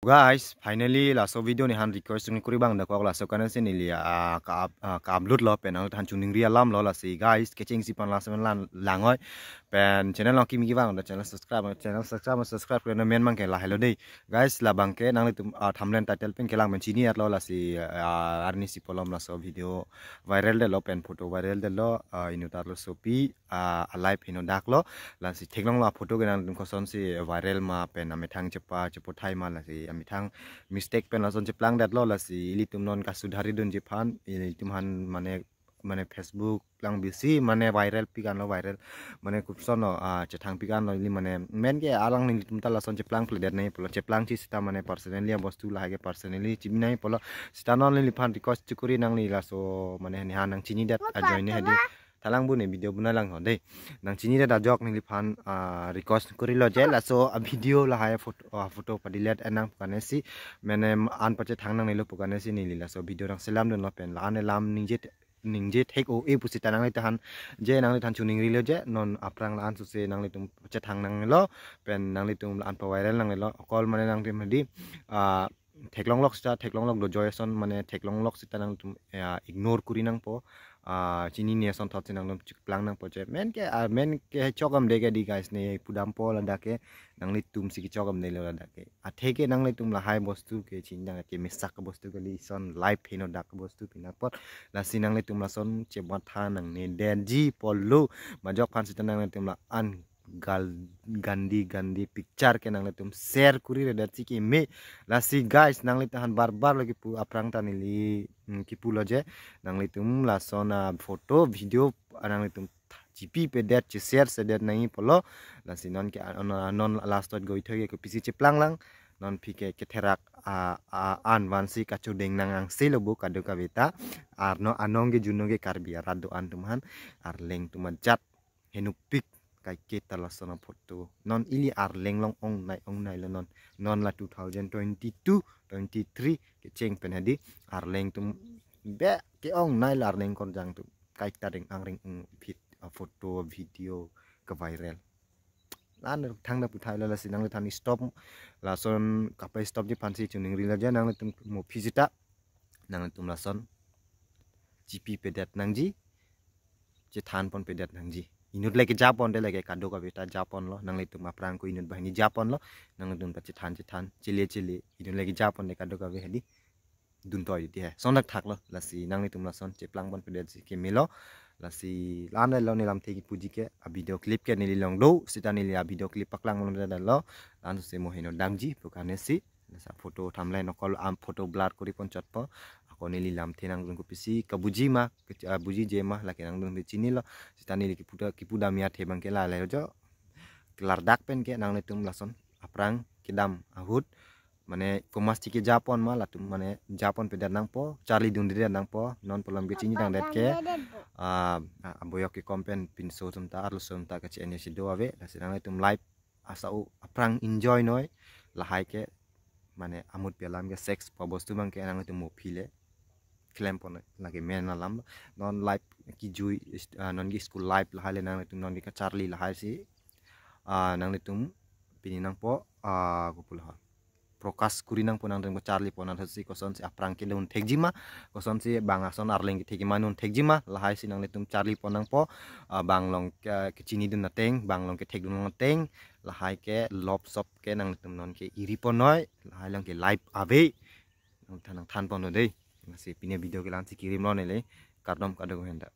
Guys, finally laso video ni han request ni kuri bang da ko laso kana sin ni ka upload lo pen han chuning ria lam lo la si guys keching si pan laso lan langoi pen channel lo kimi bang da channel subscribe ko na men mang ke la hello dei guys la bang ke nang tum thumbnail title pen ke lang men chini at lo la si arni si polom laso video viral de lo pen photo viral de lo inu tar lo sopi alive ino dak lo la si theklong la photo ke nang tum ko son si viral ma pen ame thang chepa thai ma la si ami thang mistake pen lason jeplang dat lo la si ili tum non kasudhari dun jepan ili tum han mane Facebook lang bisi mane viral pikan lo viral mane kupson no chethang pikan lo ili mane men ke alang ni tum ta lason jeplang pledet nei polo jeplang chi sita mane personally bostu la ge personally chimnai polo sita non li phan request chukuri nang ni la so mane ni han nang chini dat join ne hedi talang bu ne video buna lang ho dei nang chini da jok ni phan request kuri lo je la so video la hai photo padilet anang kanesi mene an pache thang nang ni lo pukanesi ni la so video nang selam don lo pen la ne lam ningje take o e pusi tanang ni tahan je nang ni than chuning ri lo je non aprang la an su se nang ni tum pache thang nang lo pen nang ni tum an pa viral nang ni lo call mane nang tim di theklong lok do joyson mane theklong lok sita nang tum ignore kuri nang po chini ne son thot nang nom plang nang poche men ke chogam de ke di guys ne pudam po la dake nang li tum si ki chogam ne la dake theke nang li tum la hai bostu ke chin nang ke misak bostu ke li son live hino dak bostu pina pot la sin nang li tum la son che bat tha nang ne den ji polu ma jok phan sit nang li tum la an gandi picture ke nang le tum share kuri re dat ki me la si guys nang le tahan bar lagi pu aprang tani li ki pu lo je nang le tum la sona photo video nang le tum GP pe dat che share se dat nai polo la si non ke non last go ithe ke pisi che plang lang non pike ke therak an wansi kachu deng nang ang selobu kado kavita arno anonge junonge karbia rado antumhan arleng tumajat henupik kai kita la sona photo non ili arleng long ong nai la non la 2022 23 ke cheng pen hadi arleng tum be ke ong nai la arleng kon jang tu kai ta deng ang ring fit photo video ke viral lan thang da puthai la sinang le thani stop la son kapai stop ji pansi chuning ri la ja nang tum mo phizita nang tum la son gp pedat nang ji je than pon pedat nang ji inut lagi Japon de lagi kado ka beta Japon lo nang itu maprang ku inut bahini Japon lo nang dun ta cithan cile inut lagi Japon de kado ka be hadi dun toy di he sonak thak lo la si nang itu la son ceplang bon pede si ke milo la si lan lo ni lam tegi puji ke a video clip ke ni long do sita ni a video clip paklang lo da lo lan se mo hino damji bukane si sa foto timeline no kol am foto blur kuri pon chat po ako nili lam tenang dung kupisi kabuji ma buji je ma laki nang dung chini lo sitani li kipuda mia the bang ke la le jo kelar dak pen ke nang letum lason aprang kidam ahut mane komas chiki Japon ma latum mane Japon pedar nang po Charlie dung dire nang po non polam ke chini dang det ke aboyok ke kompen pin so tum ta arlo som ta ka chene si do ave la sinang letum live asau aprang enjoy noi la hai ke mane amut pelam ke sex pa bostu bang ke nang letum mo phile claim pon lagi men alam non live ki jui non gi school live la hale nang tum non gi ka Charlie la si nang tum pini nang po gupul ha prokas kuri nang ponang deng Charlie ponang si koson si aprang ke leun tegjima koson si bangason arleng ki tegima nun tegjima la si nang tum Charlie ponang po bang long ke chini dun nateng bang long ke teg dun nateng la ke lop sop ke nang tum non ke iri ponoi la lang ke live ave nang than pon dei masih punya video ke lansi kirim lo nele kardom kado henda